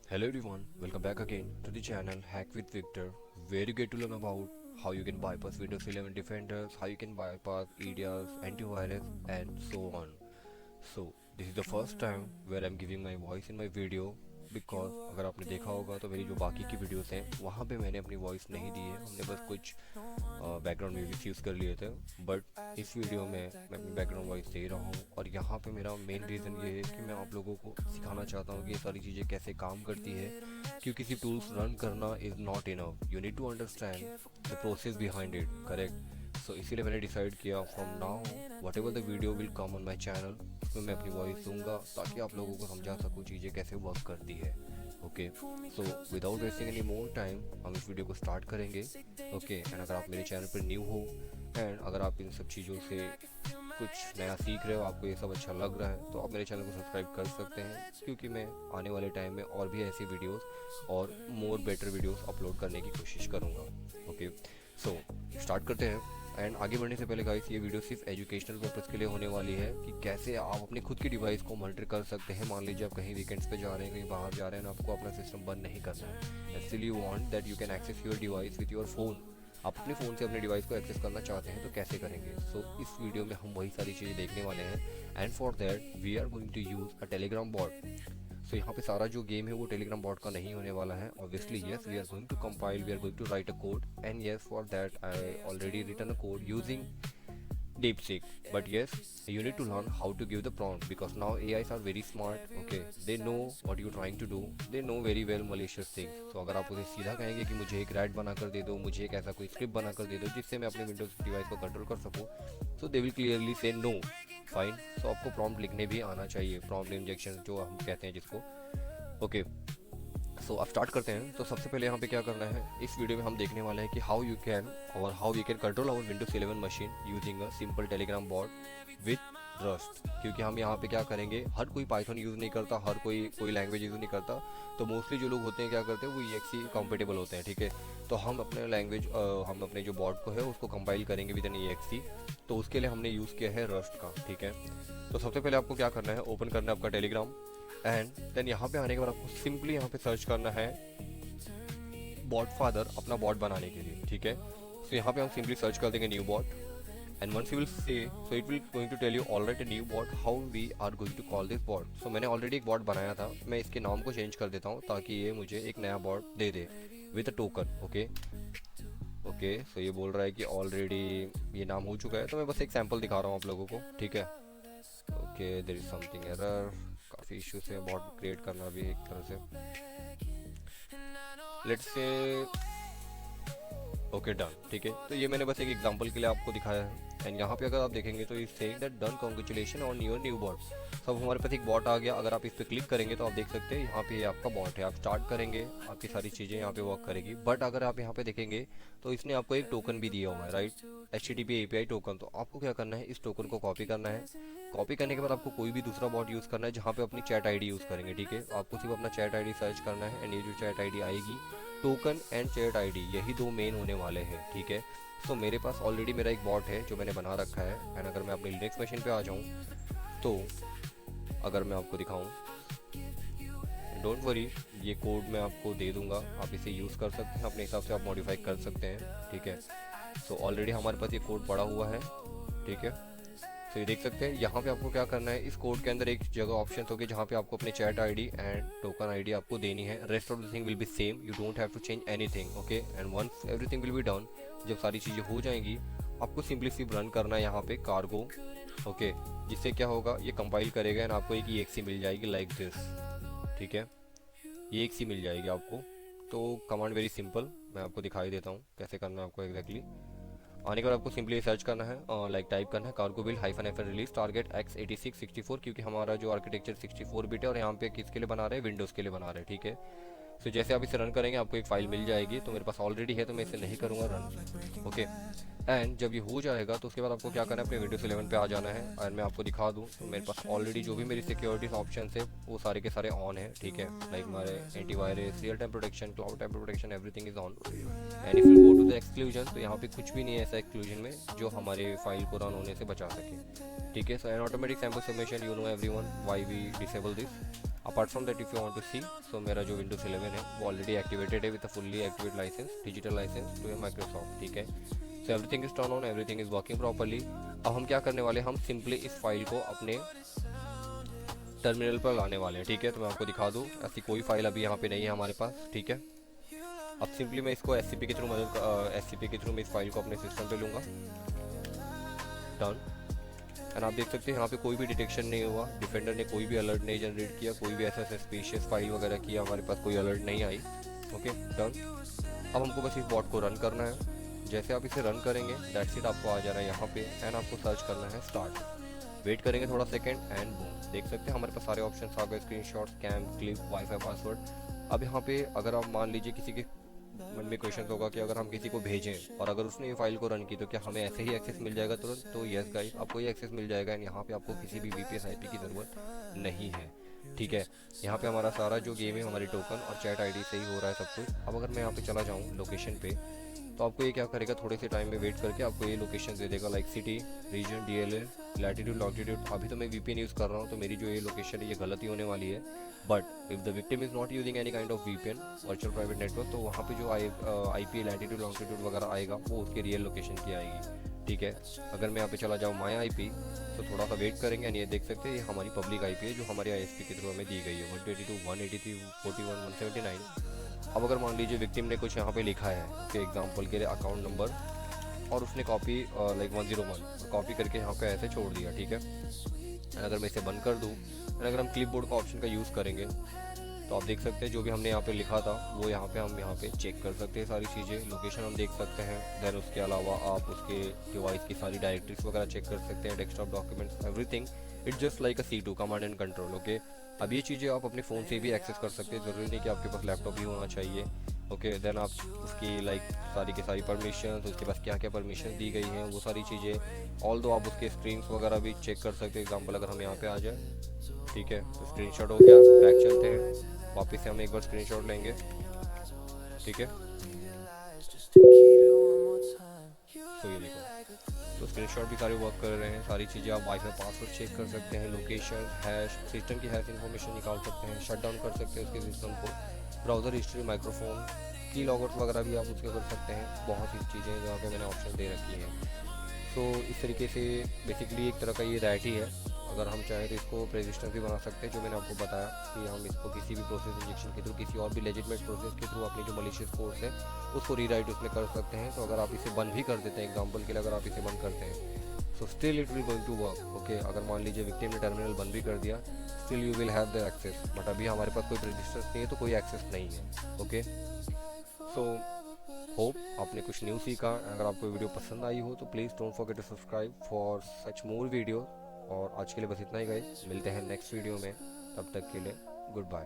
Hello everyone, welcome back again to the channel Hack with Victor, where you get to learn about how you can bypass Windows 11 Defenders, how you can bypass EDRs, antivirus, and so on. So this is the first time where I'm giving my voice in my video because अगर आपने देखा होगा तो मेरी जो बाकी की videos हैं वहाँ पे मैंने अपनी वॉइस नहीं दी है, हमने बस कुछ बैकग्राउंड म्यूजिक यूज़ कर लिए थे। बट इस वीडियो में मैं अपनी बैकग्राउंड वॉइस दे रहा हूँ और यहाँ पे मेरा मेन रीज़न ये है कि मैं आप लोगों को सिखाना चाहता हूँ कि ये सारी चीज़ें कैसे काम करती है, क्योंकि सिर्फ टूल्स रन करना is not enough, you need to understand the process behind it, correct. So इसीलिए मैंने डिसाइड किया from now whatever the video will come on my channel, उसमें मैं अपनी वॉइस दूंगा ताकि आप लोगों को समझा सकूँ चीज़ें कैसे वर्क करती है। Okay, so without wasting any more time हम इस वीडियो को स्टार्ट करेंगे। ओके, एंड अगर आप मेरे चैनल पर न्यू हो एंड अगर आप इन सब चीज़ों से कुछ नया सीख रहे हो, आपको ये सब अच्छा लग रहा है, तो आप मेरे चैनल को सब्सक्राइब कर सकते हैं, क्योंकि मैं आने वाले टाइम में और भी ऐसी वीडियोस और मोर बेटर वीडियोस अपलोड करने की कोशिश करूँगा। ओके, सो स्टार्ट करते हैं। एंड आगे बढ़ने से पहले गाइस, ये वीडियो सिर्फ एजुकेशनल पर्पज़ के लिए होने वाली है कि कैसे आप अपने खुद की डिवाइस को मॉनिटर कर सकते हैं। मान लीजिए आप कहीं वीकेंड्स पे जा रहे हैं, कहीं बाहर जा रहे हैं, आपको अपना सिस्टम बंद नहीं करना है, still you want that you can access your device with your phone. आप अपने फ़ोन से अपने डिवाइस को एक्सेस करना चाहते हैं तो कैसे करेंगे। सो इस वीडियो में हम वही सारी चीज़ें देखने वाले हैं and for that we are going to use a Telegram bot. So यहाँ पे सारा जो गेम है वो टेलीग्राम बॉट का नहीं होने वाला है। Obviously yes, we are going to compile, we are going to write a code and yes for that I already written a code using DeepSeek. But yes, you need to learn how to give the prompt because now AIs are very smart. Okay, they know what you're trying to do. They know very well malicious things. So अगर आप उसे सीधा कहेंगे कि मुझे एक rat बना कर दे दो, मुझे एक ऐसा कोई स्क्रिप्ट बना कर दे दो जिससे मैं अपने विंडोज डिवाइस को कंट्रोल कर सकूँ, so they will clearly say no. Fine. So आपको प्रॉम्प्ट लिखने भी आना चाहिए, प्रॉम्प्ट इंजेक्शन जो हम कहते हैं जिसको। ओके, सो अब स्टार्ट करते हैं। तो सबसे पहले यहाँ पे क्या करना है, इस वीडियो में हम देखने वाले हैं कि हाउ यू कैन और how we can control our Windows 11 machine using a simple Telegram bot with Rust. क्योंकि हम यहाँ पे क्या करेंगे, हर कोई पाइथन यूज़ नहीं करता, हर कोई लैंग्वेज यूज़ नहीं करता, तो मोस्टली जो लोग होते हैं क्या करते हैं वो EXE कंपेटेबल होते हैं। ठीक है, तो हम अपने लैंग्वेज हम अपने जो बॉट को है उसको कंपाइल करेंगे विद एन EXE, तो उसके लिए हमने यूज़ किया है रस्ट का। ठीक है, तो सबसे पहले आपको क्या करना है, ओपन करना है आपका टेलीग्राम एंड देन यहाँ पे आने के बाद आपको सिंपली यहाँ पे सर्च करना है बॉट फादर अपना बॉट बनाने के लिए। ठीक है, तो यहाँ पे हम सिंपली सर्च कर देंगे new bot and once you will say, so it will going to tell you alright new bot how we are going to call this bot. So मैंने ऑलरेडी एक बॉट बनाया था, मैं इसके नाम को चेंज कर देता हूँ ताकि ये मुझे एक नया बॉट दे दे with a token. Okay okay, so ये बोल रहा है कि ऑलरेडी ये नाम हो चुका है, तो मैं बस एक सैम्पल दिखा रहा हूँ आप लोगों को। ठीक है, okay, there is something error, काफ़ी इश्यूज है बॉट क्रिएट करना भी एक तरह से। Let's say okay done. ठीक है, तो ये मैंने बस एक एग्जांपल के लिए आपको दिखाया है एंड यहाँ पे अगर आप देखेंगे तो is saying that done congratulation on your new bot. सब हमारे पास एक बॉट आ गया। अगर आप इस पर क्लिक करेंगे तो आप देख सकते हैं यहाँ पे आपका बॉट है। आप स्टार्ट करेंगे, आपकी सारी चीज़ें यहाँ पे वर्क करेगी। बट अगर आप यहाँ पे देखेंगे तो इसने आपको एक टोकन भी दिया हुआ है, राइट, HTTP API टोकन। तो आपको क्या करना है, इस टोकन को कॉपी करना है। कॉपी करने के बाद आपको कोई भी दूसरा बॉट यूज़ करना है जहाँ पे अपनी चैट ID यूज़ करेंगे। ठीक है, आपको सिर्फ अपना चैट ID सर्च करना है एंड ये जो चैट ID आएगी, टोकन एंड चैट ID यही दो मेन होने वाले हैं। ठीक है, तो मेरे पास ऑलरेडी मेरा एक बॉट है जो मैंने बना रखा है एंड अगर मैं अपने लिनक्स मशीन पे आ जाऊँ तो अगर मैं आपको दिखाऊँ, डोंट वरी, ये कोड मैं आपको दे दूंगा, आप इसे यूज़ कर सकते हैं, अपने हिसाब से आप मॉडिफाई कर सकते हैं। ठीक है, सो ऑलरेडी हमारे पास ये कोड पड़ा हुआ है। ठीक है, तो ये देख सकते हैं यहाँ पे आपको क्या करना है, इस कोड के अंदर एक जगह ऑप्शन होगी जहाँ पे आपको अपने chat ID and token ID आपको देनी है। Rest of the thing will be same, you don't have to change anything. Okay, and once everything will be done, जब सारी चीज़ें हो जाएंगी आपको सिंपली सिर्फ रन करना है यहाँ पे कार्गो। ओके, जिससे क्या होगा, ये कंपाइल करेगा एंड आपको एक EXE मिल जाएगी लाइक दिस। ठीक है, ये EXE मिल जाएगी आपको। तो कमांड वेरी सिंपल, मैं आपको दिखाई देता हूँ कैसे करना है आपको एग्जैक्टली। आने के बाद आपको सिंपली सर्च करना है, लाइक टाइप करना है cargo bill -FN release target x86 64, क्योंकि हमारा जो आर्किटेक्चर 64 बिट है और यहाँ पे किसके लिए बना रहे हैं, विंडोज़ के लिए बना रहे हैं। ठीक है, सो जैसे आप इसे रन करेंगे आपको एक फ़ाइल मिल जाएगी, तो मेरे पास ऑलरेडी है तो मैं इसे नहीं करूँगा रन। ओके, एंड जब ये हो जाएगा तो उसके बाद आपको क्या करना है, अपने विंडोज 11 पे आ जाना है और मैं आपको दिखा दूँ तो मेरे पास ऑलरेडी जो भी मेरी सिक्योरिटीज ऑप्शन है वो सारे के सारे ऑन है। ठीक है, लाइक हमारे antivirus, real time protection, cloud time protection, everything is on. And if you go to the exclusion, तो यहाँ पे कुछ भी नहीं है ऐसा एक्सक्लूजन में जो हमारे फाइल को रन होने से बचा सके। ठीक है, so an automatic sample submission, you know everyone why we disable this. Apart from that if you want to see, so मेरा जो विंडोज 11 है वो ऑलरेडी एक्टिवेटेड है with a fully activate licence, digital licence to Microsoft, ठीक है। So everything is turn on, everything is working properly. अब हम क्या करने वाले हैं, हम सिंपली इस फाइल को अपने टर्मिनल पर लाने वाले हैं, ठीक है। तो मैं आपको दिखा दूँ, ऐसी कोई फाइल अभी यहाँ पे नहीं है हमारे पास, ठीक है। अब सिंपली मैं इसको एससीपी के थ्रू एससीपी के थ्रू मैं इस फाइल को अपने सिस्टम पे लूँगा, डन। एंड आप देख सकते हैं यहाँ पे कोई भी डिटेक्शन नहीं हुआ, डिफेंडर ने कोई भी अलर्ट नहीं जनरेट किया, कोई भी ऐसा सस्पिशियस फाइल वगैरह किया, हमारे पास कोई अलर्ट नहीं आई, ओके डन। अब हमको बस इस बॉट को रन करना है। जैसे आप इसे रन करेंगे दैट्स इट, आपको आ जा रहा है यहाँ पे एंड आपको सर्च करना है स्टार्ट। वेट करेंगे थोड़ा सेकंड एंड बूम, देख सकते हैं हमारे पास सारे ऑप्शन आ गए, screenshot, scam, clip, wifi password. अब यहाँ पे अगर आप मान लीजिए किसी के मन में क्वेश्चन होगा कि अगर हम किसी को भेजें और अगर उसने ये फाइल को रन की तो क्या हमें ऐसे ही एक्सेस मिल जाएगा तुरंत? तो यस गाइस, आपको ये एक्सेस मिल जाएगा एंड यहाँ पे आपको किसी भी वीपीएस आईपी की ज़रूरत नहीं है, ठीक है। यहाँ पे हमारा सारा जो गेम है हमारी टोकन और चैट आईडी से ही हो रहा है सब कुछ। अब अगर मैं यहाँ पे चला जाऊँ लोकेशन पे, तो आपको ये क्या करेगा, थोड़े से टाइम में वेट करके आपको ये लोकेशन दे देगा, like city, region, DLL, latitude, longitude. अभी तो मैं वीपीएन यूज़ कर रहा हूँ तो मेरी जो ये लोकेशन है ये गलत ही होने वाली है, but if the victim is not using any kind of VPN, virtual private network, तो वहाँ पे जो आईपी, लैटिट्यूड, लॉन्गिट्यूड वगैरह आएगा वो उसके रियल लोकेशन की आएगी, ठीक है। अगर मैं यहाँ पे चला जाऊँ माई आईपी, तो थोड़ा सा वेट करेंगे एंड ये देख सकते हैं ये हमारी पब्लिक आईपी है जो हमारे आईएसपी के थ्रू हमें दी गई है, 122, 183, 41, 179। अब अगर मान लीजिए विक्टिम ने कुछ यहाँ पे लिखा है कि एग्जांपल के लिए अकाउंट नंबर, और उसने कॉपी लाइक 101 कॉपी करके यहाँ पे ऐसे छोड़ दिया, ठीक है। अगर मैं इसे बंद कर दूँ, अगर हम क्लिप बोर्ड का ऑप्शन का यूज़ करेंगे तो आप देख सकते हैं जो भी हमने यहाँ पे लिखा था वो यहाँ पे हम यहाँ पे चेक कर सकते हैं, सारी चीज़ें, लोकेशन हम देख सकते हैं। देन उसके अलावा आप उसके डिवाइस की सारी डायरेक्टरीज वगैरह चेक कर सकते हैं, desktop documents, everything. It's just like a C2, command and control, okay. अब ये चीज़ें आप अपने फ़ोन से भी एक्सेस कर सकते हैं, ज़रूरी नहीं कि आपके पास लैपटॉप ही होना चाहिए, ओके। देन आप उसकी लाइक सारी की सारी परमिशन, उसके पास क्या क्या परमिशन दी गई हैं वो सारी चीज़ें, ऑल दो आप उसके स्क्रीन्स वगैरह भी चेक कर सकते हैं। एग्जाम्पल अगर हम यहाँ पे आ जाए, ठीक है, तो स्क्रीनशॉट हो गया, बैक चलते हैं, वापस से हम एक बार स्क्रीनशॉट लेंगे, ठीक है। तो ये देखो, तो स्क्रीनशॉट भी सारे वर्क कर रहे हैं, सारी चीज़ें आप वाईफाई पासवर्ड चेक कर सकते हैं, लोकेशन, हैश, सिस्टम की हैश इन्फॉर्मेशन निकाल सकते हैं, शट डाउन कर सकते हैं उसके सिस्टम को, ब्राउज़र हिस्ट्री, माइक्रोफोन, की लॉगआउट वगैरह भी आप उसके कर सकते हैं। बहुत सी चीज़ें जहाँ पे मैंने ऑप्शन दे रखी हैं। तो इस तरीके से बेसिकली एक तरह का ये रैट ही है। अगर हम चाहें तो इसको रेजिस्टेंस भी बना सकते हैं, जो मैंने आपको बताया कि हम इसको किसी भी प्रोसेस इंजेक्शन के थ्रू, किसी और भी लेजिटमेट प्रोसेस के थ्रू अपनी जो मलिशियस कोर्स है उसको रीराइट उसमें कर सकते हैं। तो अगर आप इसे बंद भी कर देते हैं, एग्जाम्पल के लिए अगर आप इसे बंद करते हैं, so still it will going to work, okay. अगर मान लीजिए विक्टिम ने टर्मिनल बंद भी कर दिया, still you will have the access, but अभी हमारे पास कोई रजिस्टेंस नहीं है तो कोई एक्सेस नहीं है, ओके। सो होप आपने कुछ न्यू सीखा। अगर आपको वीडियो पसंद आई हो तो please don't forget to subscribe for such more video. और आज के लिए बस इतना ही गाइस, मिलते हैं नेक्स्ट वीडियो में, तब तक के लिए गुड बाय।